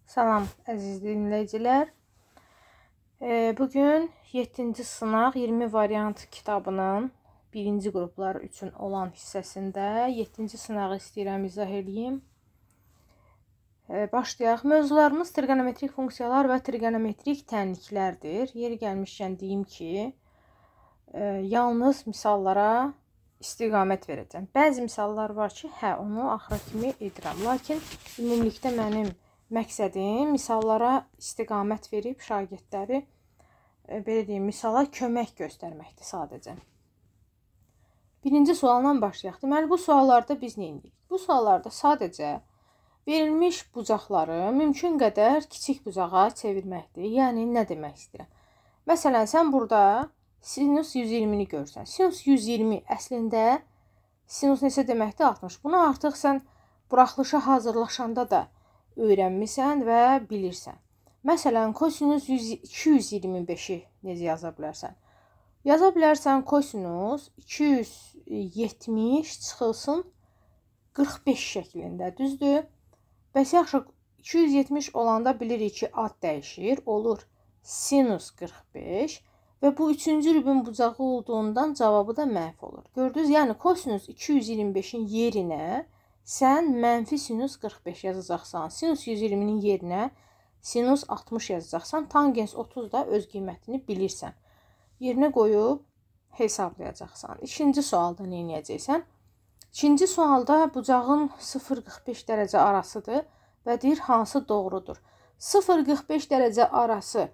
Salam əziz dinləyicilər. Bugün 7-ci sınaq 20 variant kitabının 1-ci qruplar üçün olan hissəsində 7-ci sınağı istəyirəm izah edeyim. Başlayaq. Mövzularımız trigonometrik funksiyalar və trigonometrik tənliklərdir. Yeri gəlmişkən deyim ki, yalnız misallara istiqamət verəcəm. Bəzi misallar var ki, onu axıra kimi edirəm. Lakin ümumilikdə mənim məqsədim misallara istiqamət verib şagirdləri belə deyim, misala kömək göstərməkdir sadəcə. Birinci sualla başlayaq. Deməli, bu suallarda biz nə edirik? Bu suallarda sadəcə verilmiş bucaqları mümkün qədər kiçik bucağa çevirməkdir. Yəni, nə demək istəyirəm? Məsələn, sən burada sinus 120-ni görsən. Sinus 120 əslində sinus neçə deməkdir? 60. Bunu artıq sən buraxılışa hazırlaşanda da öyrənmisən və bilirsən. Məsələn, kosinus 225-i necə yaza bilərsən? Yaza bilərsən kosinus 270 çıxılsın 45 şəklində, düzdür? Bəs yaxşı, 270 olanda bilirik ki, ad dəyişir, olur sinus 45 və bu üçüncü rübün bucağı olduğundan cavabı da mənfi olur. Gördünüz, yəni kosinus 225-in yerinə sən mənfi sinus 45 yazacaqsan. Sinus 120-nin yerinə sinus 60 yazacaqsan. Tangens 30 da öz qiymətini bilirsən. Yerinə qoyub hesablayacaqsan. İkinci sualda nə edəcəksən? İkinci sualda bucağın 0-45 dərəcə arasıdır və deyir hansı doğrudur. 0-45 dərəcə arası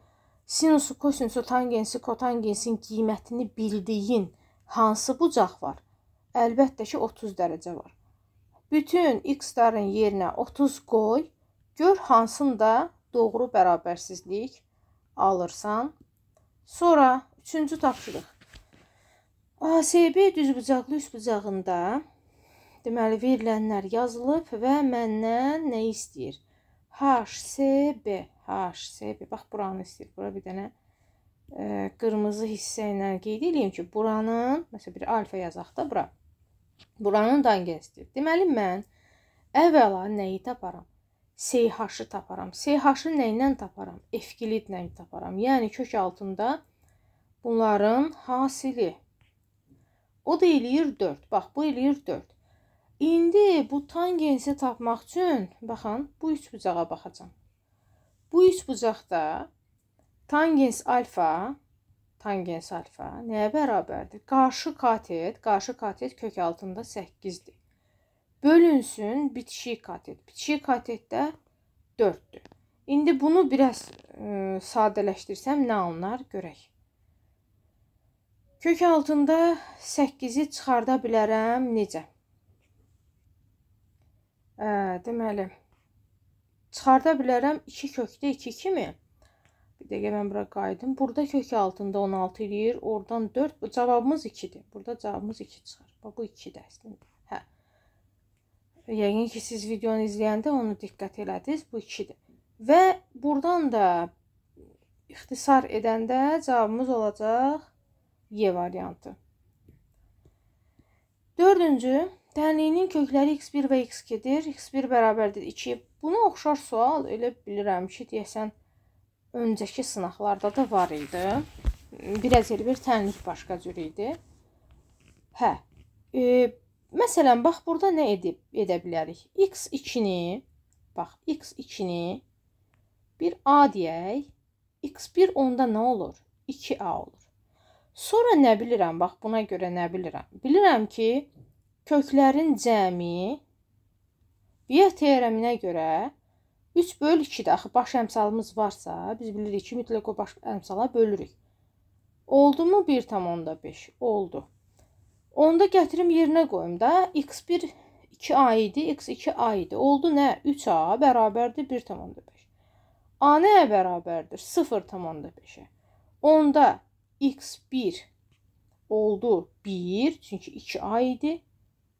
sinusu, kosinusu, tangensi, kotangensin qiymətini bildiyin hansı bucaq var? Əlbəttə ki, 30 dərəcə var. Bütün x-ların yerinə 30 qoy, gör hansında doğru bərabərsizlik alırsan. Sonra üçüncü tapşırıq. ASB düzbucaqlı üçbucağında deməli verilənlər yazılıb və məndən nə istəyir? HCB. Bax, buranı istəyir. Bura bir dənə qırmızı hissə ilə qeyd edeyim ki, buranın, məsələn, bir alfa yazaq da bura. Buranın tangensidir. Deməli, mən əvvəla nəyi taparam? SH-ı taparam. SH-ı nə ilə taparam? F-kilit ilə taparam. Yəni, kök altında bunların hasili. O da eləyir 4. Bax, bu eləyir 4. İndi bu tangensi tapmaq üçün, baxın, bu üç bucağa baxacam. Bu üç bucaqda tangens alfa nəyə bərabərdir? Qarşı katet kök altında 8-dir. Bölünsün bitişik katet. Bitişik katetdə 4-dür. İndi bunu biraz sadələşdirsəm nə alınar? Görək. Kök altında 8-i çıxarda bilərəm necə? Deməli, çıxarda bilərəm 2 kökdə 2 kimi. Bir dəqiqə mən bura qaydım. Burada kök altında 16 eləyir. Oradan 4. Bu cavabımız 2-dir. Burada cavabımız 2 çıxar. Bu 2-dir əslində. Yəqin ki, siz videonu izləyəndə onu diqqət elədiniz. Bu 2-dir. Və buradan da ixtisar edəndə cavabımız olacaq Y variantı. Dördüncü, tənliyinin kökləri x1 və x2-dir. x1 bərabərdir 2. Buna oxşar sual elə bilirəm ki, deyəsən, öncəki sınaqlarda da var idi. Biraz bir tənlik başqa cür idi. Məsələn, bax, burada nə edə bilərik? x2-ni bir a deyək. x1 onda nə olur? 2a olur. Sonra nə bilirəm? Bax, buna görə nə bilirəm? Bilirəm ki, köklərin cəmi Viya teoreminə görə 3/2-də axı baş əmsalımız varsa, biz bilirik ki, mütləq o baş əmsala bölürük. Oldu mu 1/5? Oldu. Onda gətirim yerinə qoyum da. x1 2a idi, x2a idi. Oldu nə? 3a bərabərdir 1/5. A nəyə bərabərdir? 0/5-ə. Onda x1 oldu 1, çünki 2a idi.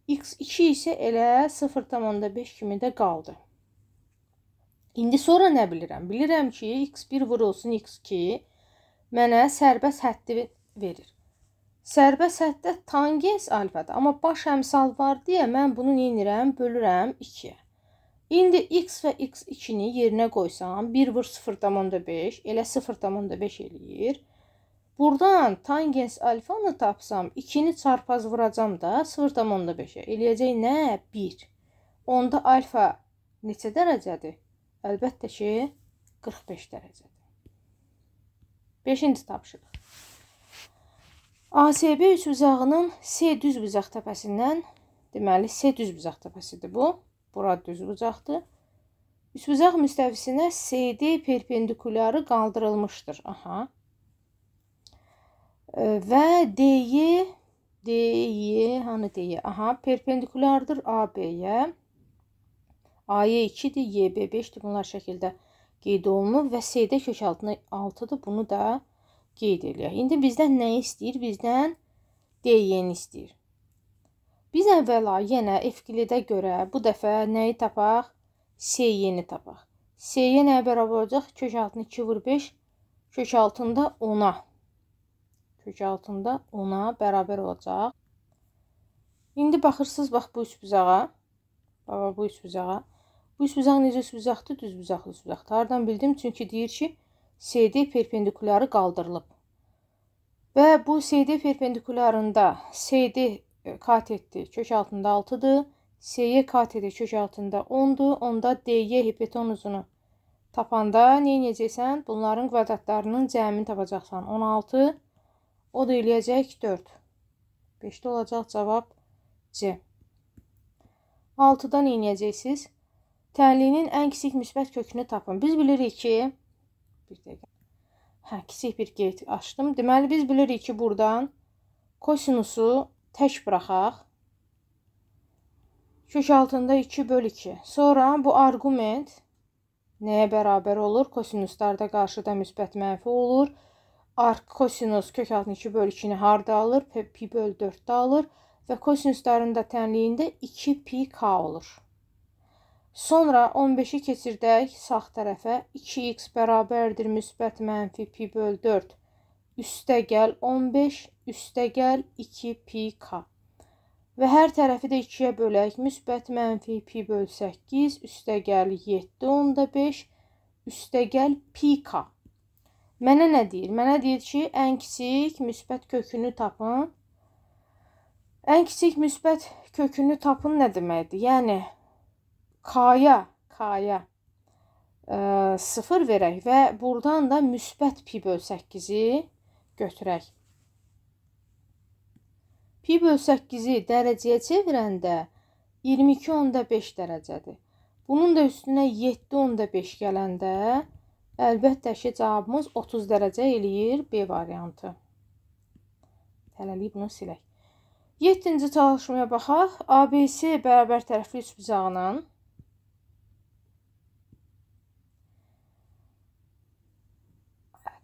x2 isə elə 0/5 kimi də qaldı. İndi sonra nə bilirəm? Bilirəm ki, x1 vurulsun x2 mənə sərbəst həddi verir. Sərbəst həddə tangens alfadır. Amma baş əmsal var deyə mən bunu nə edirəm? Bölürəm 2-yə. İndi x və x2-ni yerinə qoysam, 1 vur 0,5, elə 0,5 eləyir. Buradan tangens alfanı tapsam, 2-ni çarpaz vuracam da 0,5-ə. Eləyəcək nə? 1. Onda alfa neçə dərəcədir? Əlbəttə ki, 45 dərəcədir. 5-ci tapşırıq. ASB üçbucağının S düz bucaq təpəsindən, deməli S düz bucaq təpəsidir bu. Bura düz bucaqdır. Üçbucaq müstəvisinə CD perpendikulyarı qaldırılmışdır. Aha. Və DY, hanı DY? Aha, perpendikulardır AB-yə. AY 2-dir, YB 5-dir. Bunlar şəkildə qeyd olunub və CD kökaltına 6-dır. Bunu da qeyd eləyək. İndi bizdən nə istəyir? Bizdən DY-ni istəyir. Biz əvvəla yenə F-qilidə görə bu dəfə nəyi tapaq? SY-ni tapaq. SY nəyə bərabər olacaq? Kök altını 2 vur 5, kök altında 10-a. Kök altında 10-a bərabər olacaq. İndi baxırsınız, bax bu üçbucağa. Bax bu üçbucağa. Bu üçbucaq necə üçbucaqdır? Düz bucaqlı üçbucaqdır. Hardan bildim? Çünki deyir ki, CD perpendikulyarı qaldırılıb. Və bu CD perpendikulyarında CD katetdir, kök altında 6-dır. SY kateti kök altında 10-dur. Onda DY hipotenuzunu tapanda nə edəcəksən? Bunların kvadratlarının cəmini tapacaqsan. 16. O da eləyəcək 4. 5-də olacaq cavab C. 6-dan nə edəcəksiniz? Tənliyinin ən kiçik müsbət kökünü tapın. Biz bilirik ki, bir dəqiqə. Kiçik bir qeyd açdım. Deməli, biz bilirik ki, buradan kosinusu tək buraxaq. Kök altında 2 bölü 2. Sonra bu arqument nəyə bərabər olur? Kosinuslarda qarşıda müsbət mənfi olur. Kosinus kök altında 2 bölü 2-ni harda alır? Pi bölü 4-də alır. Və kosinusların da tənliyində 2 pi k olur. Sonra 15-i keçirdək sağ tərəfə. 2x bərabərdir müsbət mənfi pi bölü 4. Üstə gəl 15, üstə gəl 2 pi k. Və hər tərəfi də 2-yə bölək. Müsbət mənfi pi bölü 8, üstə gəl 7 onda 5, üstə gəl pi k. Mənə nə deyir? Mənə deyir ki, ən kiçik müsbət kökünü tapın. Ən kiçik müsbət kökünü tapın nə deməkdir? Yəni K-ya 0 verək və buradan da müsbət pi bölü 8-i götürək. Pi bölü 8-i dərəcəyə çevirəndə 22,5 dərəcədir. Bunun da üstünə 7,5 gələndə əlbəttə ki, cavabımız 30 dərəcə eləyir B variantı. Hələlik bunu silək. 7-ci çalışmaya baxaq. ABC bərabər tərəfli üçbucağının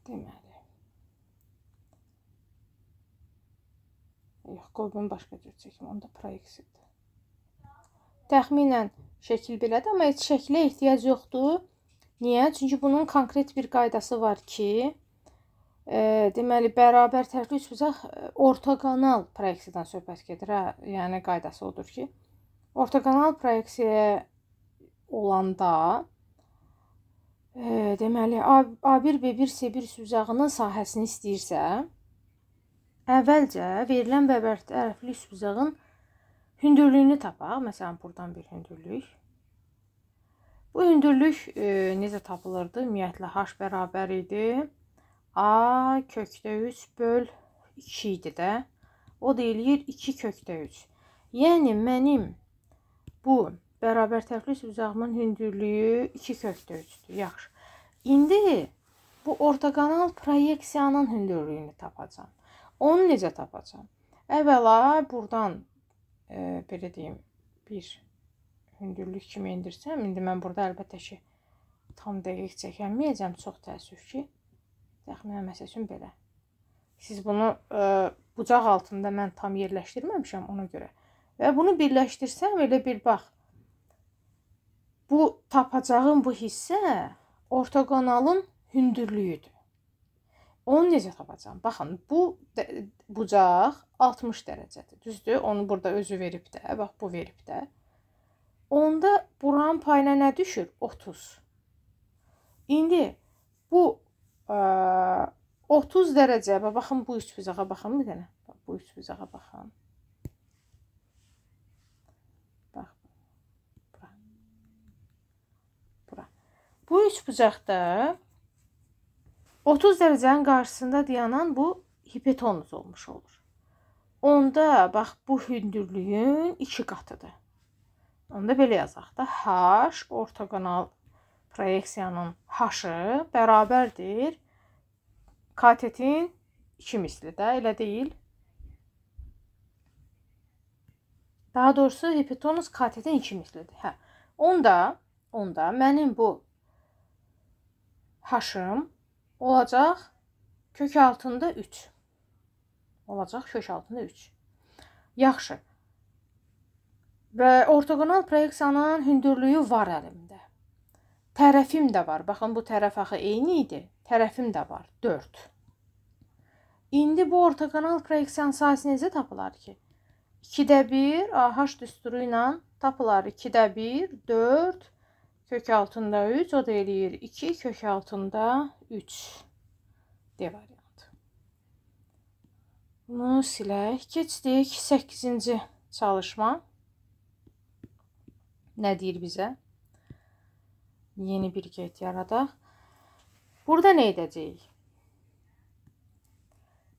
deməli. Yox, qoy bunu başqa cür çəkim. Onda proyeksiyadır. Təxminən şəkil belədir, amma heç şəklə ehtiyac yoxdur. Niyə? Çünki bunun konkret bir qaydası var ki, deməli, bərabər tərəfli üçbucaq ortoqonal proyeksiyadan söhbət gedir. Yəni, qaydası odur ki, ortoqonal proyeksiya olanda deməli, A1, B1, C1 üçbucağının sahəsini istəyirsə, əvvəlcə verilən bərabər tərəfli üçbucağın hündürlüyünü tapaq. Məsələn, buradan bir hündürlük. Bu hündürlük necə tapılırdı? Ümumiyyətlə, H bərabər idi. A kökdə 3 böl 2 idi də. O da eləyir 2 kökdə 3. Yəni, mənim bu bərabər tərəfli üçbucağımın hündürlüyü 2 kökdə 3-dür. Yaxşı. İndi bu ortoqonal proyeksiyanın hündürlüyünü tapacağam. Onu necə tapacağam? Əvvəla buradan belə deyim, bir hündürlük kimi indirsəm, indi mən burada əlbəttə ki, tam dəqiq çəkənməyəcəm, çox təəssüf ki, təxminən məsəl üçün belə. Siz bunu bucaq altında mən tam yerləşdirməmişəm ona görə. Və bunu birləşdirsəm, elə bir bax, bu tapacağım bu hissə ortoqonalın hündürlüyüdür. Onu necə tapacağım? Baxın, bu bucaq 60 dərəcədir. Düzdür? Onu burada özü verib də. Bax, bu verib də. onda buranın payına nə düşür? 30. İndi bu 30 dərəcə, baxın bu üçbucağa baxın bir dənə. Bu üçbucağa baxın. Bax. Bura. Bu üçbucaqda 30 dərəcənin qarşısında dayanan bu hipotenuz olmuş olur. Onda bax bu hündürlüyün 2 qatıdır. Onda belə yazaq da H ortogonal proyeksiyanın H-ı bərabərdir katetin 2 misli də, elə deyil. Daha doğrusu hipotenuz katetin 2 mislidir. Hə. Onda mənim bu H-ım olacaq kök altında 3. Olacaq kök altında 3. Yaxşı. Və ortogonal proyeksiyanın hündürlüyü var əlimdə. Tərəfim də var. Baxın, bu tərəf axı eyni idi. Tərəfim də var. 4. İndi bu ortogonal proyeksiyanın sahəsi necə tapılar ki? 2-də 1 AH düsturu ilə tapılar. 2-də 1, 4, kök altında 3. O da eləyir 2, kök altında 3. D variantı. Bunu silək. Keçdik 8-ci çalışma. Nə deyir bizə? Yeni bir get yaradaq. Burada nə edəcəyik?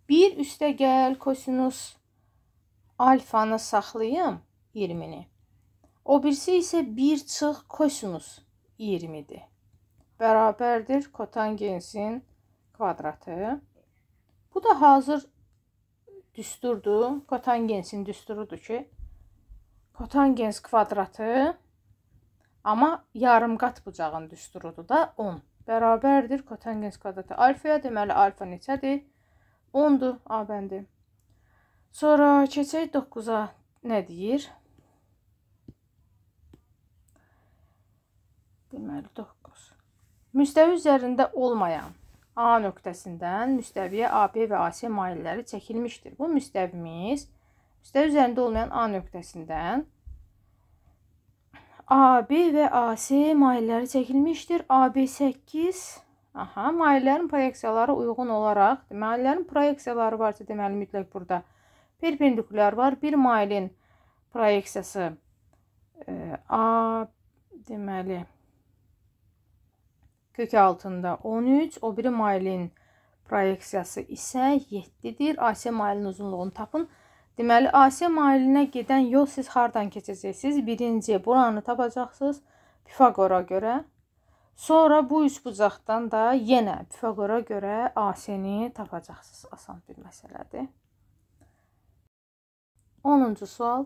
1 üstə gəl kosinus alfanı saxlayım 20-ni. O birisi isə 1 çıx kosinus 20-dir. Bərabərdir kotangensin kvadratı. Bu da hazır düsturdur. Kotangensin düsturudur ki, kotangens kvadratı amma yarımqat bucağın düsturudur da 10. Bərabərdir kotangens kvadratı alfaya. Deməli, alfa neçədir? 10'dur. A bəndi. Sonra keçək 9-a. Nə deyir? Deməli, 9. Müstəvi üzərində olmayan A nöqtəsindən müstəviyə AB və AC mailləri çəkilmişdir. Bu müstəvimiz müstəvi üzərində olmayan A nöqtəsindən AB və AC mailləri çəkilmişdir. AB 8. Maillərin proyeksiyaları uyğun olaraq, maillərin proyeksiyaları varsa, deməli, mütləq burada perpendikulyar var. Bir mailin proyeksiyası A, deməli, kök altında 13. O biri mailin proyeksiyası isə 7-dir. AC mailin uzunluğunu tapın. Deməli, AC mailinə gedən yol siz hardan keçəcəksiniz? Birinci buranı tapacaqsınız Pifagora görə. Sonra bu üçbucaqdan da yenə Pifagora görə AC-ni tapacaqsınız. Asan bir məsələdir. 10-cu sual.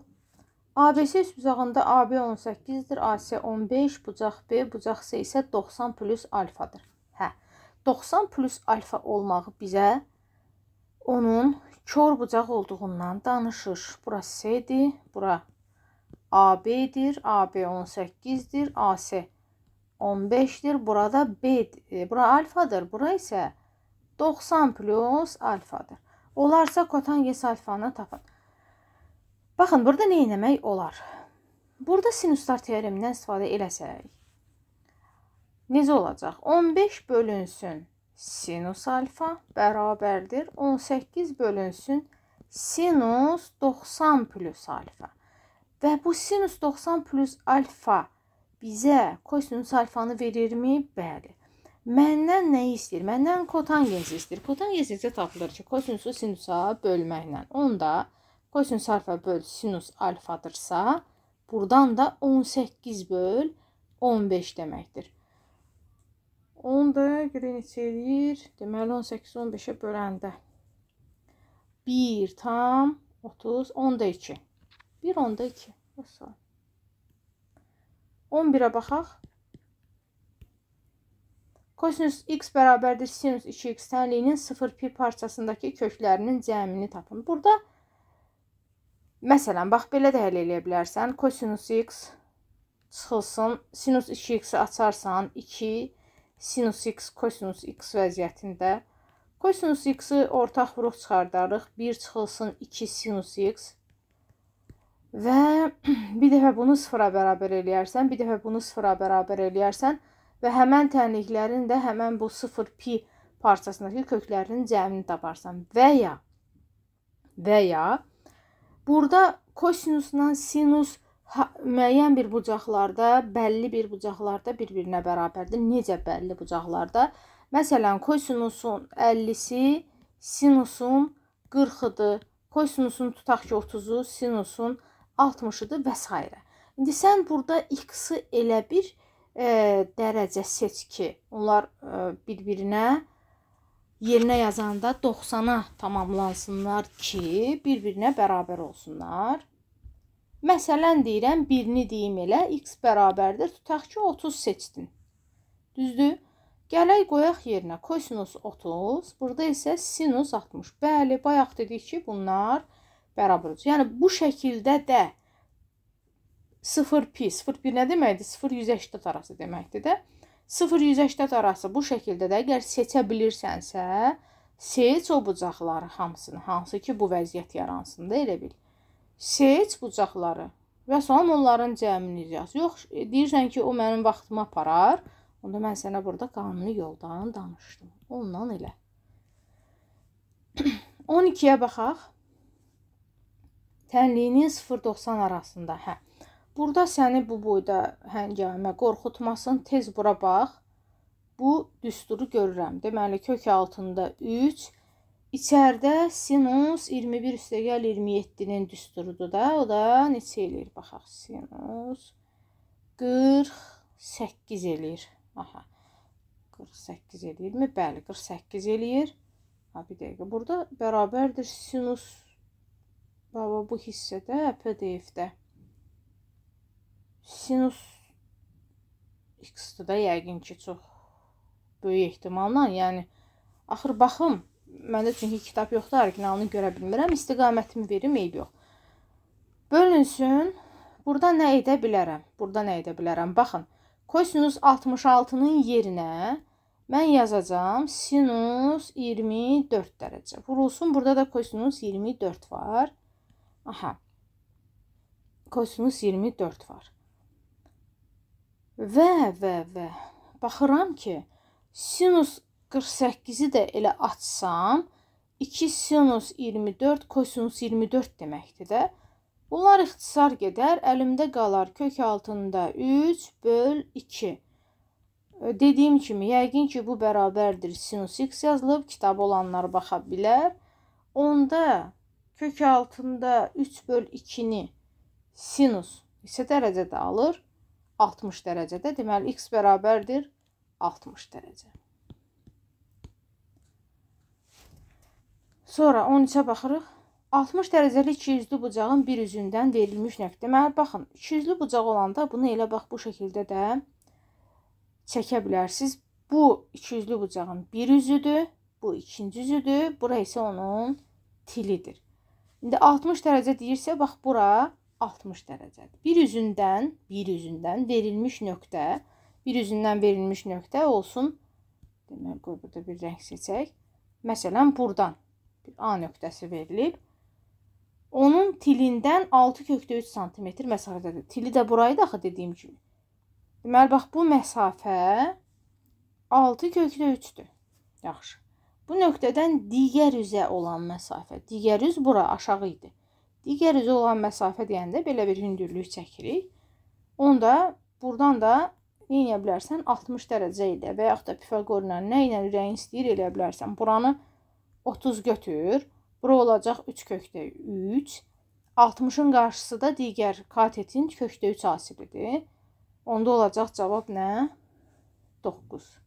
ABC üçbucağında AB 18-dir, AC 15, bucaq B, bucaq C isə 90 plus alfadır. 90 plus alfa olmağı bizə onun kör bucaq olduğundan danışır. Bura C'dir, bura AB'dir, AB 18'dir, AC 15'dir. Burada B'dir, bura alfadır, bura isə 90 plus alfadır. Olarsa kotangens alfanı tapın. Baxın, burada nə etmək olar? Burada sinuslar teoremindən istifadə eləsək, necə olacaq? 15 bölünsün sinus alfa bərabərdir 18 bölünsün sinus 90 plus alfa. Və bu sinus 90 plus alfa bizə kosinus alfanı verirmi? Bəli. Məndən nə istəyir? Məndən kotangensi istəyir. Kotangens isə tapılır ki, kosinusu sinusa bölməklə. Onda kosinus alfa böl sinus alfadırsa, buradan da 18 böl 15 deməkdir. 10 da görə neçə eləyir? Deməli, 18 15-ə böləndə 1 tam 30, 10-da 2. 1 10-da 2. 11-ə baxaq. Kosinus x bərabərdir sinus 2x tənliyinin 0pi parçasındakı köklərinin cəmini tapın. Burada məsələn, bax, belə də həll eləyə bilərsən. Kosinus x çıxılsın, sinus 2x-i açarsan 2, sinus x, kosinus x vəziyyətində. Kosinus x-i ortaq vuruq çıxardarıq. 1 çıxılsın 2 sinus x və bir dəfə bunu sıfıra bərabər eləyərsən, bir dəfə bunu sıfıra bərabər eləyərsən və həmən tənliklərin də həmən bu 0 pi parçasındakı köklərinin cəmini taparsan. Və ya burada kosinusla sinus müəyyən bir bucaqlarda, bəlli bir bucaqlarda bir-birinə bərabərdir. Necə bəlli bucaqlarda? Məsələn, kosinusun 50-si sinusun 40-ıdır. Kosinusun tutaq ki 30-u, sinusun 60-ıdır və s. İndi sən burada x-ı elə bir dərəcə seç ki, onlar bir-birinə yerinə yazanda 90-a tamamlansınlar ki, bir-birinə bərabər olsunlar. Məsələn, deyirəm, birini deyim elə, x bərabərdir, tutaq ki, 30 seçdin. Düzdür? Gələk qoyaq yerinə, kosinus 30, burada isə sinus 60. Bəli, bayaq dedik ki, bunlar bərabər olacaq. Yəni, bu şəkildə də 0 pi, 0 pi nə deməkdir? 0-180 arası deməkdir də. 0-180 arası bu şəkildə də əgər seçə bilirsənsə, seç o bucaqları hamısını, hansı ki, bu vəziyyət yaransın da elə bil. Seç bucaqları və sonra onların cəmini yaz. Yox, deyirsən ki, o mənim vaxtımı aparar. Onda mən sənə burada qanuni yoldan danışdım. Ondan elə. 12-yə baxaq. Tənliyinin 0-90 arasında. Burada səni bu boyda həngamə qorxutmasın. Tez bura bax. Bu düsturu görürəm. Deməli, kök altında 3. İçəridə sinus 21 üstəgəl 27-nin düsturudur da. O da neçə eləyir? Baxaq. Sinus 48 eləyir. Aha. 48 eləyirmi? Bəli, 48 eləyir. Bir dəqiqə. Burada bərabərdir sinus. Baba, bu hissədə PDF-də. Sinus x-dır da yəqin ki, çox böyük ehtimalla. Yəni, axır baxım. Məndə çünki kitab yoxdur, originalını görə bilmirəm. İstiqamətimi verim, eyb yox. Bölünsün. Burada nə edə bilərəm? Baxın, kosinus 66-nın yerinə mən yazacağım sinus 24 dərəcə. Vurulsun, burada da kosinus 24 var. Aha. Kosinus 24 var. Və baxıram ki, sinus 48-i də elə açsam, 2 sinus 24 kosinus 24 deməkdir də. Bunlar ixtisar gedər, əlimdə qalar kök altında 3 böl 2. Dediyim kimi, yəqin ki, bu bərabərdir sinus x yazılıb, kitab olanlar baxa bilər. Onda kök altında 3 böl 2-ni sinus isə dərəcədə alır, 60 dərəcədə. Deməli, x bərabərdir 60 dərəcə. Sonra 13-ə baxırıq. 60 dərəcəli ikiyüzlü bucağın bir üzündən verilmiş nöqtə. Deməli, baxın, ikiyüzlü bucaq olanda bunu elə bax bu şəkildə də çəkə bilərsiniz. Bu ikiyüzlü bucağın bir üzüdür, bu ikinci üzüdür, bura isə onun tilidir. İndi 60 dərəcə deyirsə, bax bura 60 dərəcədir. Bir üzündən verilmiş nöqtə olsun. Deməli, qoy burada bir rəng seçək. Məsələn, buradan bir A nöqtəsi verilib. Onun tilindən 6/3 cm məsafədədir. Tili də burayı da axı dediyim kimi. Deməli, bax bu məsafə 6/3-dür. Yaxşı. Bu nöqtədən digər üzə olan məsafə. Digər üz bura aşağı idi. Digər üzə olan məsafə deyəndə belə bir hündürlük çəkirik. Onda buradan da nə edə bilərsən? 60 dərəcə ilə və yaxud da Pifaqorla nə ilə ürəyin istəyir eləyə bilərsən. Buranı 30 götür. Bura olacaq 3/3. 60-ın qarşısı da digər katetin kökdə 3 asilidir. Onda olacaq cavab nə? 9.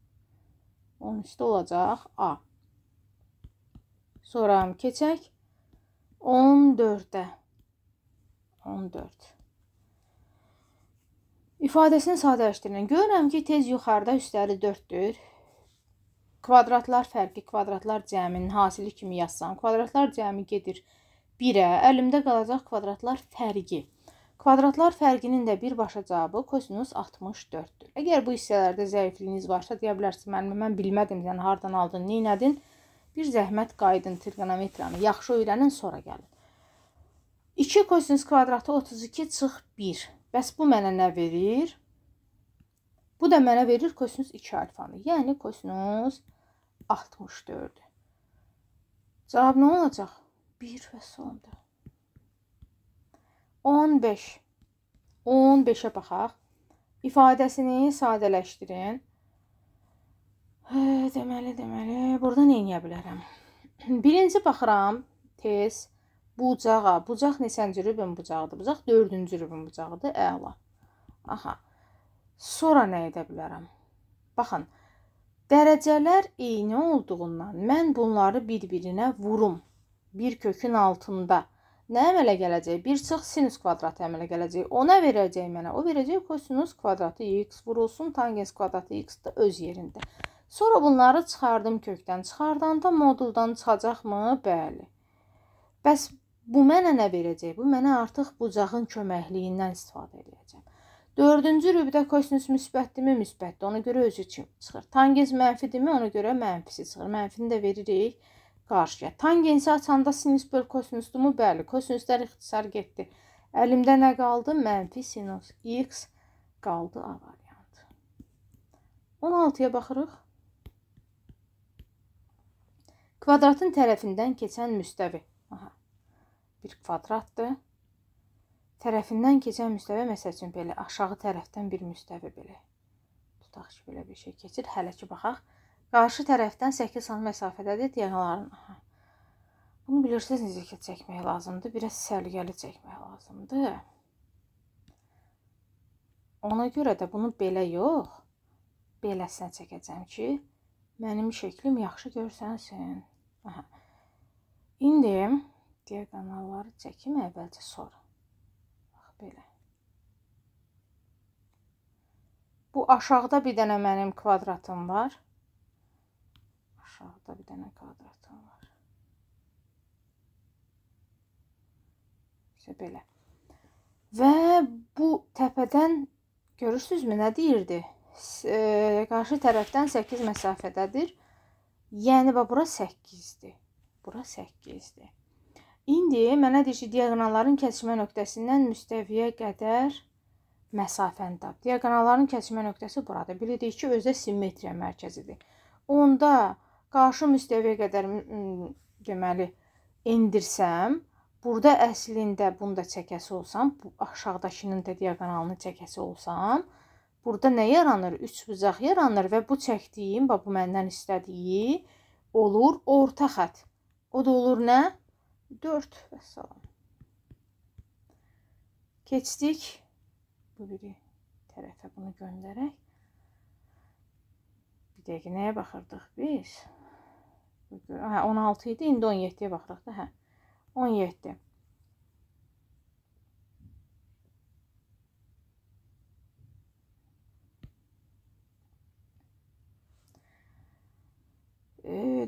Onun üstə olacaq A. Sonra keçək 14-ə. 14. İfadəsini sadələşdirin. Görürəm ki, tez yuxarıda üstəri 4-dür. Kvadratlar fərqi, kvadratlar cəminin hasili kimi yazsam. Kvadratlar cəmi gedir 1-ə. Əlimdə qalacaq kvadratlar fərqi. Kvadratlar fərqinin də birbaşa cavabı kosinus 64-dür. Əgər bu hissələrdə zəifliyiniz varsa, deyə bilərsiniz, mən bilmədim, yəni hardan aldın, neynədin? Bir zəhmət qaydın trigonometriyanı, yaxşı öyrənin, sonra gəlin. 2 kosinus kvadratı 32 çıx 1. Bəs bu mənə nə verir? Bu da mənə verir kosinus 2 alfanı. Yəni kosinus 64. Cavab nə olacaq? 1 və sonda. 15. 15-ə baxaq. İfadəsini sadələşdirin. Deməli, burada nə edə bilərəm? Birinci baxıram, tez, bucağa. Bucaq neçənci rübün bucağıdır? Bucaq 4-cü rübün bucağıdır, əla. Aha. Sonra nə edə bilərəm? Baxın, dərəcələr eyni olduğundan mən bunları bir-birinə vurum. Bir kökün altında. Nə əmələ gələcək? 1 çıx sinus kvadratı əmələ gələcək. O nə verəcək mənə? O verəcək kosinus kvadratı x vurulsun, tangens kvadratı x da öz yerində. Sonra bunları çıxardım kökdən. Çıxardanda moduldan çıxacaqmı? Bəli. Bəs bu mənə nə verəcək? Bu mənə artıq bucağın köməkliyindən istifadə edəcəm. 4-cü rübdə kosinus müsbətdirmi? Müsbətdir. Ona görə özü çıxır. Tangens mənfidirmi? Ona görə mənfisi çıxır. Mənfini də veririk qarşıya. Tangensi açanda sinus böl kosinusdurmu? Bəli. Kosinuslar ixtisar getdi. Əlimdə nə qaldı? Mənfi sinus x qaldı A variantı. 16-ya baxırıq. Kvadratın tərəfindən keçən müstəvi. Aha. Bir kvadratdır. Tərəfindən keçən müstəvi, məsəl üçün belə, aşağı tərəfdən bir müstəvi belə. Tutaq ki, belə bir şey keçir. Hələ ki, baxaq. Qarşı tərəfdən 8 sm məsafədədir diaqonalların. Bunu bilirsiniz necə çəkmək lazımdır. Biraz səliqəli çəkmək lazımdır. Ona görə də bunu belə yox, beləsinə çəkəcəm ki, mənim şəklim yaxşı görsənsin. Aha. İndi diaqonalları çəkim əvvəlcə sonra. Bax, belə. Bu aşağıda bir dənə mənim kvadratım var. Aşağıda bir dənə kvadratım var. İşte belə. Və bu təpədən görürsünüzmü nə deyirdi? Qarşı tərəfdən 8 məsafədədir. Yəni bura 8-dir. Bura 8-dir. İndi mənə deyir ki, diaqonalların kəsişmə nöqtəsindən müstəviyə qədər məsafəni tap. Diaqonalların kəsişmə nöqtəsi buradır. Bilirik ki, özdə simmetriya mərkəzidir. Onda qarşı müstəviyə qədər deməli endirsəm, burada əslində bunu da çəkəsi olsam, bu aşağıdakının da diaqonalını çəkəsi olsam, burada nə yaranır? 3 bucaq yaranır və bu çəkdiyim, bu məndən istədiyi olur orta xətt. O da olur nə? 4 və salam. Keçdik. Bu biri tərəfə bunu göndərək. Bir dəqiqə nəyə baxırdıq biz? 16 idi, indi 17-yə baxırıq da. 17.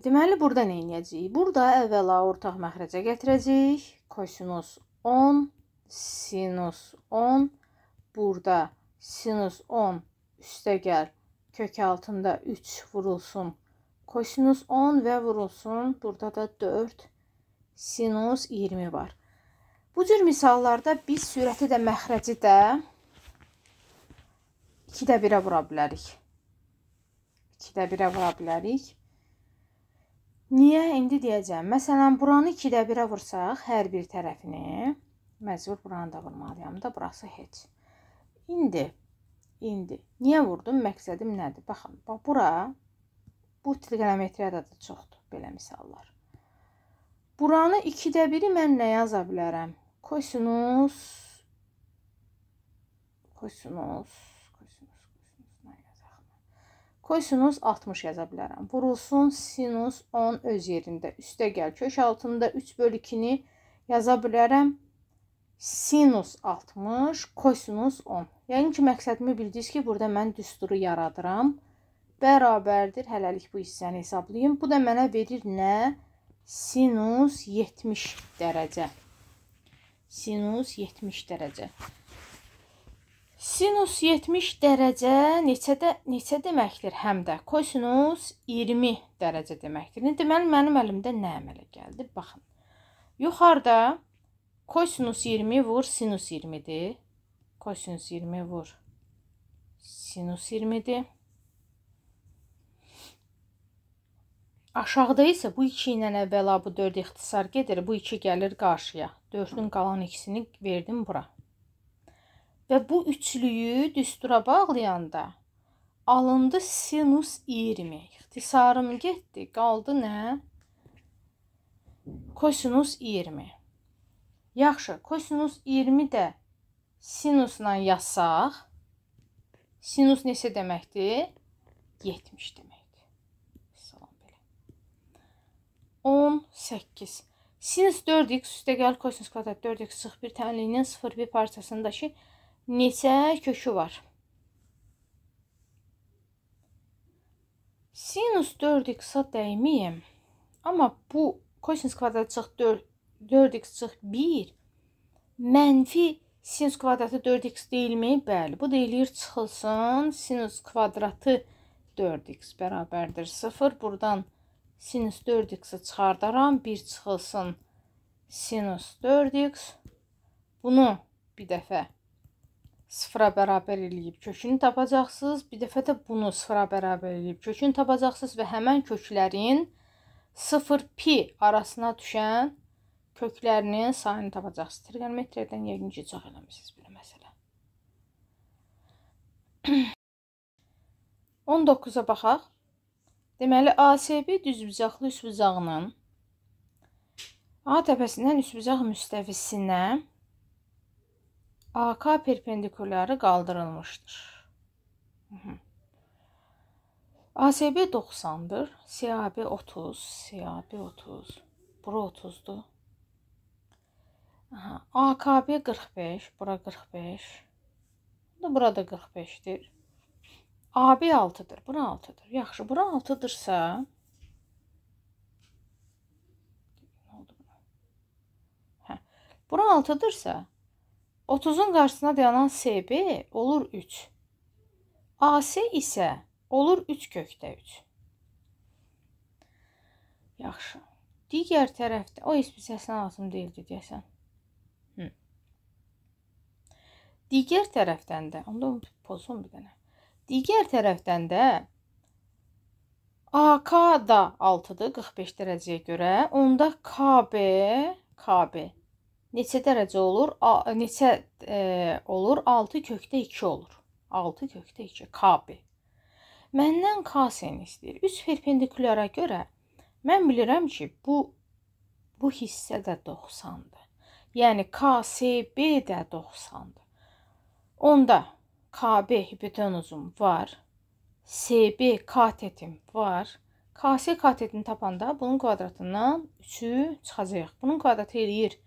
Deməli, burada nə edəcəyik? Burada əvvəla ortaq məxrəcə gətirəcəyik. Kosinus 10, sinus 10. Burada sinus 10 üstə gəl. Kök altında 3 vurulsun. Kosinus 10 və vurulsun. Burada da 4 sinus 20 var. Bu cür misallarda biz sürəti də məxrəci də 2-də 1-ə vura bilərik. 2-də 1-ə vura bilərik. Niyə? İndi deyəcəm. Məsələn, buranı 2-də 1-ə vursaq, hər bir tərəfini, məcbur buranı da vurmalıyam da, burası heç. İndi, niyə vurdum? Məqsədim nədir? Baxın, bura, bu trigonometriyada da çoxdur, belə misallar. Buranı 2-də 1-i mən nə yaza bilərəm? Kosinus 60 yaza bilərəm. Vurulsun sinus 10 öz yerində. Üstə gəl. Kök altında 3 bölü 2-ni yaza bilərəm. Sinus 60, kosinus 10. Yəni ki, məqsədimi bildiniz ki, burada mən düsturu yaradıram. Bərabərdir. Hələlik bu hissəni hesablayayım. Bu da mənə verir nə? Sinus 70 dərəcə. Sinus 70 dərəcə. Sinus 70 dərəcə neçə deməkdir? Həm də kosinus 20 dərəcə deməkdir. Deməli, mənim əlimdə nə əmələ gəldi? Baxın. Yuxarıda Kosinus 20 vur sinus 20'dir. Kosinus 20 vur sinus 20'dir. Aşağıda isə bu 2 ilə əvvəla bu 4 ixtisar gedir. Bu 2 gəlir qarşıya. 4-ün qalan ikisini verdim bura. Və bu üçlüyü düstura bağlayanda alındı sinus 20. İxtisarım getdi. Qaldı nə? Kosinus 20. Yaxşı, kosinus 20 də sinusla yazsaq, sinus neçə deməkdir? 70 deməkdir. Salam belə. 18. Sinus 4x üstə gəl kosinus kvadrat 4x sıx bir tənliyinin 0,1 parçasındakı neçə kökü var? Sinus 4x-a dəyməyim. Amma bu kosinus kvadrat çıx 4x çıx 1 mənfi sinus kvadratı 4x deyilmi? Bəli, bu deyilir çıxılsın. Sinus kvadratı 4x bərabərdir 0. Buradan sinus 4x-i çıxardaram. 1 çıxılsın sinus 4x. Bunu bir dəfə sıfıra bərabər eləyib kökünü tapacaqsınız. Bir dəfə də bunu sıfıra bərabər eləyib kökünü tapacaqsınız və həmən köklərin 0pi arasına düşən köklərinin sayını tapacaqsınız. Trigonometriyədən yəqin ki, çox eləmişsiniz belə məsələ. 19-a baxaq. Deməli, ASB düzbucaqlı üçbucağının A təpəsindən üçbucaq müstəvisinə AK perpendikulyarı qaldırılmışdır. ASB 90'dır. CAB 30. CAB 30. Bura 30'dur. AKB 45. Bura 45. Burada 45'dir. AB 6'dır. Bura 6'dır. Yaxşı, bura 6'dırsa bura 6'dırsa 30'un qarşısına dayanan SB olur 3. AC isə olur 3 kökdə 3. Yaxşı. Digər tərəfdə, o hissəsindən lazım deyildi deyəsən. Digər tərəfdən də, onda pozum bir dənə. Digər tərəfdən də AK da 6'dır 45 dərəcəyə görə. Onda KB neçə dərəcə olur? Neçə olur? 6 kökdə 2 olur. 6 kökdə 2 KB. Məndən KS-ni istəyir. 3 perpendikulyara görə mən bilirəm ki, bu hissə də 90'dır. Yəni KSB də 90'dır. Onda KB hipotenuzum var. SB katetim var. KS katetini tapanda bunun kvadratından 3'ü çıxacaq. Bunun kvadratı eləyir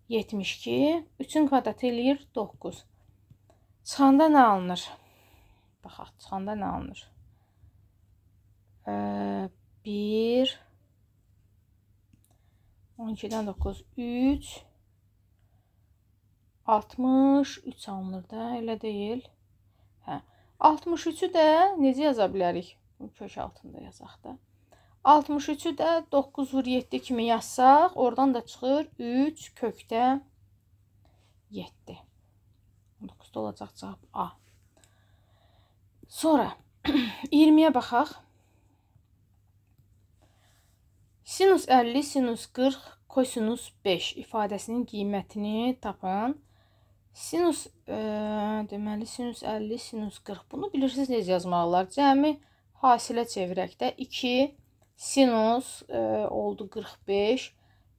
72. 3'ün kvadratı eləyir 9. Çıxanda nə alınır? Baxaq, çıxanda nə alınır? 1 12'dən 9 3 63 alınır da, elə deyil. 63'ü də necə yaza bilərik? Kök altında yazaq da. 63'ü də 9 vur 7 kimi yazsaq, oradan da çıxır 3 kökdə 7. 19'da olacaq cavab A. Sonra 20'yə baxaq. Sinus 50, sinus 40, kosinus 5 ifadəsinin qiymətini tapın. Sinus, deməli, sinus 50, sinus 40. Bunu bilirsiniz necə yazmaq olar? Cəmi hasilə çevirək də 2 sinus oldu 45.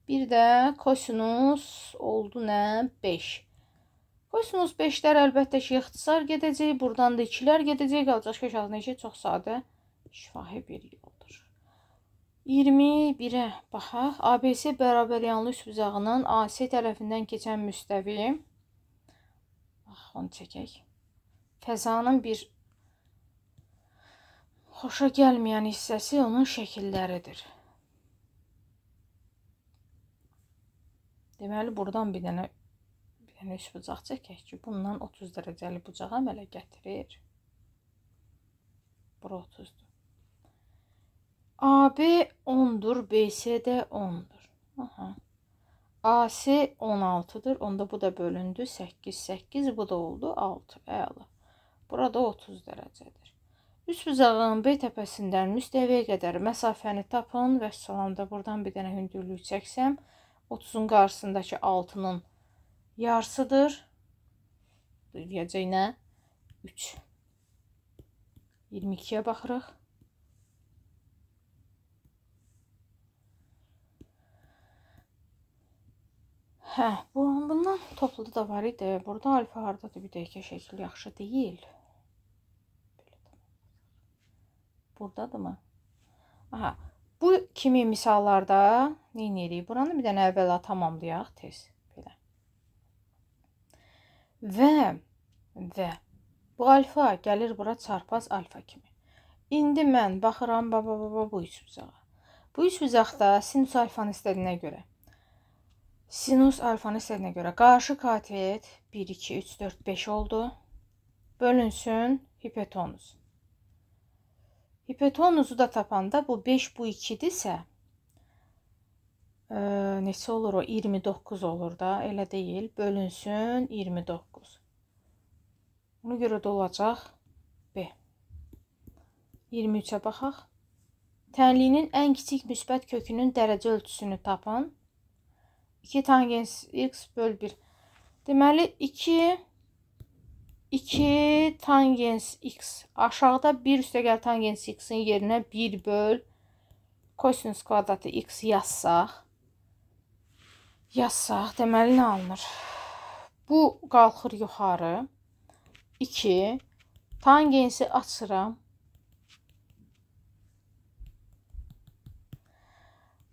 Bir də kosinus oldu nə? 5. Kosinus 5'lər əlbəttə ki, ixtisar gedəcək. Buradan da 2'lər gedəcək. Qalacaq kök altına 2 çox sadə şifahi bir yoldur. 21'ə baxaq. ABC bərabər yanlı üçbucağının AC tərəfindən keçən müstəvi. Bax, onu çəkək. Fəzanın bir xoşa gəlməyən hissəsi onun şəkilləridir. Deməli, buradan bir dənə üçbucaq çəkək ki, bundan 30 dərəcəli bucağa əmələ gətirir. Bura 30'dur. AB 10'dur, BC də 10'dur. A-si 16'dır. Onda bu da bölündü. 8, 8. Bu da oldu 6. Əla. Burada 30 dərəcədir. Üst buzağın B təpəsindən müstəviyə qədər məsafəni tapın və salamda buradan bir dənə hündürlük çəksəm 30-un qarşısındakı 6-nın yarısıdır. Deyəcək nə? 3. 22-yə baxırıq. Hə, bundan toplu da var idi. Burada alfa hardadır? Bir dəqiqə, şəkil yaxşı deyil. Buradadır mı? Aha, bu kimi misallarda nə edirik? Buranı bir dənə əvvəla tamamlayaq tez. Belə. Və bu alfa gəlir bura çarpaz alfa kimi. İndi mən baxıram bu üç bucağa. Bu üç bucaqda sinus alfanı istədiyinə görə. Sinus alfanı istədiyinə görə qarşı katet 1, 2, 3, 4, 5 oldu. Bölünsün hipotenuz. Hipotenuzu da tapanda bu 5, bu 2-dirsə neçə olur o? 29 olur da, elə deyil. Bölünsün 29. Buna görə də olacaq B. 23-ə baxaq. Tənliyinin ən kiçik müsbət kökünün dərəcə ölçüsünü tapın. 2 tangens x böl 1. Deməli 2 tangens x. Aşağıda 1 üstəgəl tangens x-in yerinə 1 böl kosinus kvadratı x yazsaq, deməli nə alınır? Bu qalxır yuxarı. 2 tangensi açıram.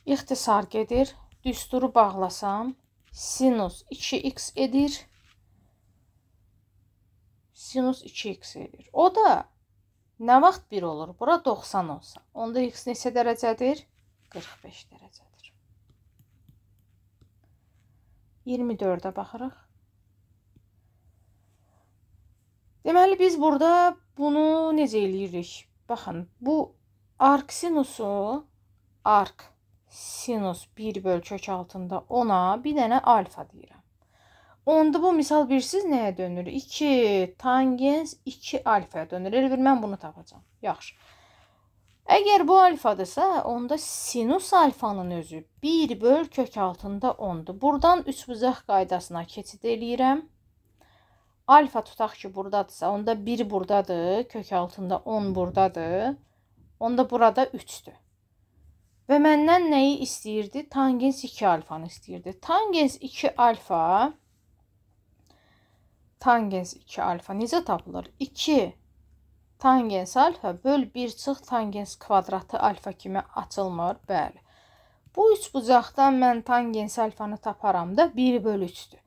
İxtisar gedir. Düsturu bağlasam sinus 2x edir. Sinus 2x edir. O da nə vaxt 1 olur? Bura 90 olsa. Onda x neçə dərəcədir? 45 dərəcədir. 24-ə baxırıq. Deməli, biz burada bunu necə eləyirik? Baxın, bu arc sinus 1 böl kök altında ona bir dənə alfa deyirəm. Onda bu misal birsiz nəyə dönür? 2 tangens 2 alfaya dönür. Elə bir mən bunu tapacağam. Yaxşı. Əgər bu alfadırsa, onda sinus alfanın özü 1 böl kök altında 10'dur. Buradan üçbucaq qaydasına keçid eləyirəm. Alfa tutaq ki, buradadırsa, onda 1 buradadır, kök altında 10 buradadır. Onda burada 3'dür. Və məndən nəyi istəyirdi? Tangens 2 alfanı istəyirdi. Tangens 2 alfa necə tapılır? 2 tangens alfa böl 1 çıx tangens kvadratı alfa kimi açılmır. Bəli. Bu üç bucaqdan mən tangens alfanı taparam da 1 böl 3'dür.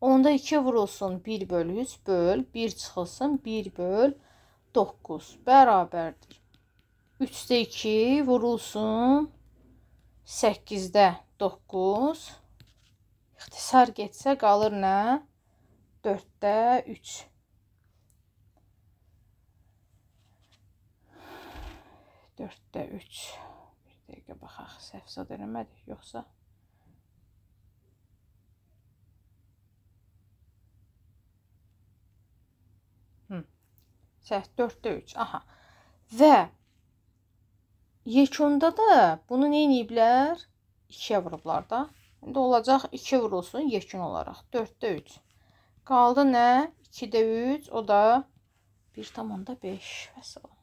Onda 2 vurulsun 1 böl 3 böl 1 çıxılsın 1 böl 9 bərabərdir. 3'də 2 vurulsun 8'də 9. İxtisar getsə qalır nə? 4'də 3. 4'də 3. Bir dəqiqə baxaq, səhv zad eləmədik yoxsa? Səhv 4'də 3. Aha. Və yekunda da bunu nə ediblər? 2'yə vurublar da. İndi olacaq 2 vurulsun yekun olaraq. 4'də 3. Qaldı nə? 2'də 3. O da 1,5. Vəssalam.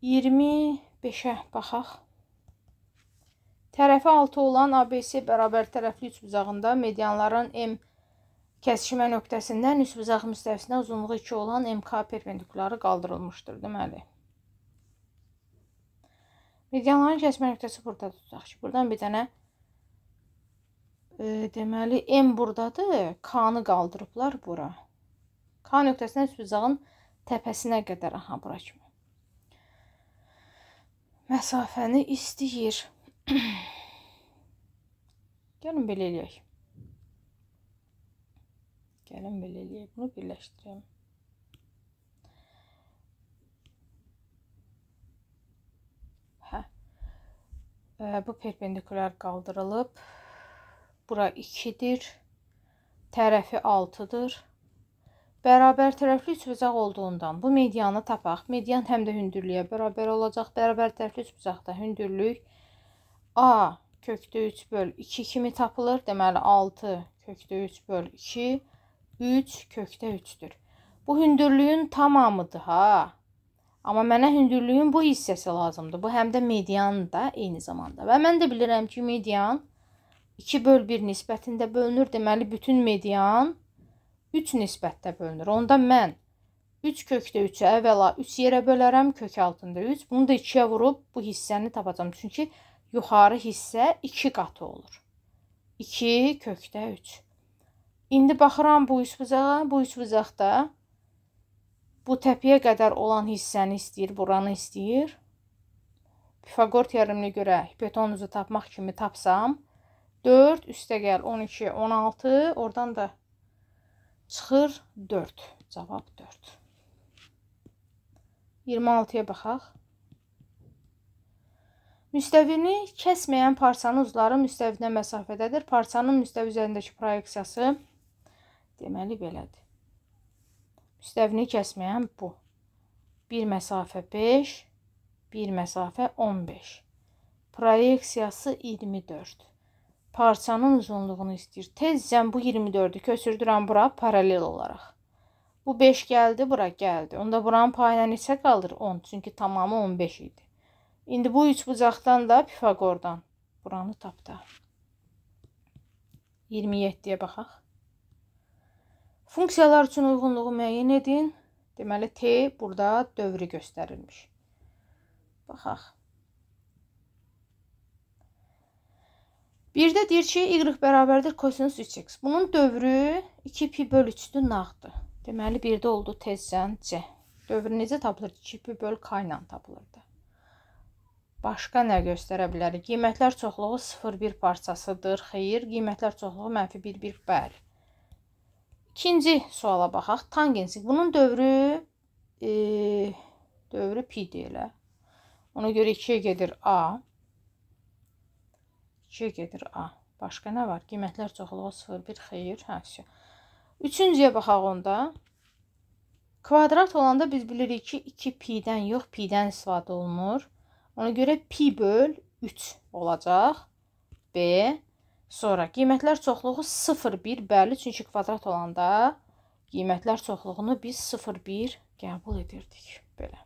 25'ə baxaq. Tərəfi 6 olan ABC bərabər tərəfli üçbucağında medianların M kəsişmə nöqtəsindən üçbucaq müstəvisinə uzunluğu 2 olan MK perpendikuları qaldırılmışdır. Deməli, medianların kəsişmə nöqtəsi burada tutaq ki, buradan bir dənə deməli M buradadır, K-nı qaldırıblar bura. K nöqtəsindən üçbucağın təpəsinə qədər, aha, bura kimi. Məsafəni istəyir. Gəlin belə eləyək. Bunu birləşdirəm. Hə. Bu perpendikulyar qaldırılıb. Bura 2-dir. Tərəfi 6-dır. Bərabər tərəfli üçbucaq olduğundan bu medianı tapaq. Median həm də hündürlüyə bərabər olacaq. Bərabər tərəfli üçbucaqda hündürlük A kökdə 3 böl 2 kimi tapılır. Deməli 6 kökdə 3 böl 2, 3 kökdə 3'dür. Bu hündürlüyün tamamıdır ha. Amma mənə hündürlüyün bu hissəsi lazımdır. Bu həm də median da eyni zamanda. Və mən də bilirəm ki, median 2 böl 1 nisbətində bölünür. Deməli, bütün median 3 nisbətdə bölünür. Onda mən 3 kökdə 3'ü əvvəla 3 yerə bölərəm. Kök altında 3. Bunu da 2'yə vurub bu hissəni tapacağım. Çünki yuxarı hissə 2 qatı olur. 2 kökdə 3. İndi baxıram bu üçbucağa. Bu üçbucaqda bu təpiyə qədər olan hissəni istəyir, buranı istəyir. Pifagor teoreminə görə hipotenuzu tapmaq kimi tapsam, 4 üstə gəl 12, 16, oradan da çıxır 4. Cavab 4. 26'ya baxaq. Müstəvini kəsməyən parçanın ucları müstəvinə məsafədədir. Parçanın müstəvi üzərindəki proyeksiyası deməli belədir. Müstəvini kəsməyən bu. Bir məsafə 5, bir məsafə 15. Proyeksiyası 24. Parçanın uzunluğunu istəyir. Tezcən bu 24'ü köçürdürəm bura paralel olaraq. Bu 5 gəldi, bura gəldi. Onda buranın payına neçə qalır? 10. Çünki tamamı 15 idi. İndi bu üçbucaqdan da Pifagordan buranı tapdı. 27'yə baxaq. Funksiyalar üçün uyğunluğu müəyyən edin. Deməli, T burada dövrü göstərilmiş. Baxaq. Bir də deyir ki, y bərabərdir kosinus 3x. Bunun dövrü 2 pi böl 3'dür, nağdır. Deməli, bir də oldu tezcən C. Dövrü necə tapılır? 2 pi böl k ilə tapılırdı. Başqa nə göstərə bilərik? Qiymətlər çoxluğu 0,1 parçasıdır. Xeyr, qiymətlər çoxluğu -1,1, bəli. İkinci suala baxaq. Tangensi. Bunun dövrü pi deyilə. Ona görə 2'yə gedir A. 2'yə gedir A. Başqa nə var? Qiymətlər çoxluğu 0,1, xeyr. Hə, üçüncüyə baxaq onda. Kvadrat olanda biz bilirik ki, 2 pi'dən yox, pi'dən istifadə olunur. Ona görə pi böl 3 olacaq. B. Sonra qiymətlər çoxluğu 0,1, bəli, çünki kvadrat olanda qiymətlər çoxluğunu biz 0,1 qəbul edirdik. Belə.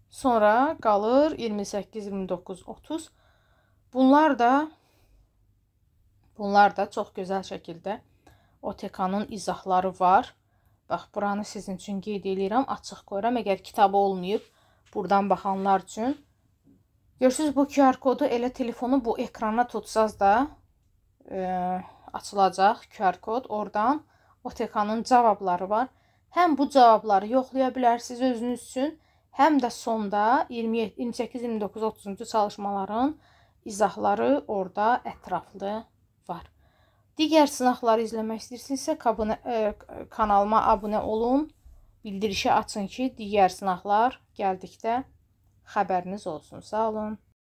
Sonra qalır 28, 29, 30. Bunlar da çox gözəl şəkildə OTK-nın izahları var. Bax, buranı sizin üçün qeyd edirəm, açıq qoyuram. Əgər kitabı olmayıb, buradan baxanlar üçün. Görürsünüz, bu QR kodu elə telefonu bu ekrana tutsaz da açılacaq QR kod. Oradan OTK-nın cavabları var. Həm bu cavabları yoxlaya bilərsiniz özünüz üçün, həm də sonda 28, 29, 30-cu çalışmaların izahları orada ətraflı var. Digər sınaqları izləmək istəyirsinizsə, kanalıma abunə olun. Bildirişi açın ki, digər sınaqlar gəldikdə xəbəriniz olsun. Sağ olun.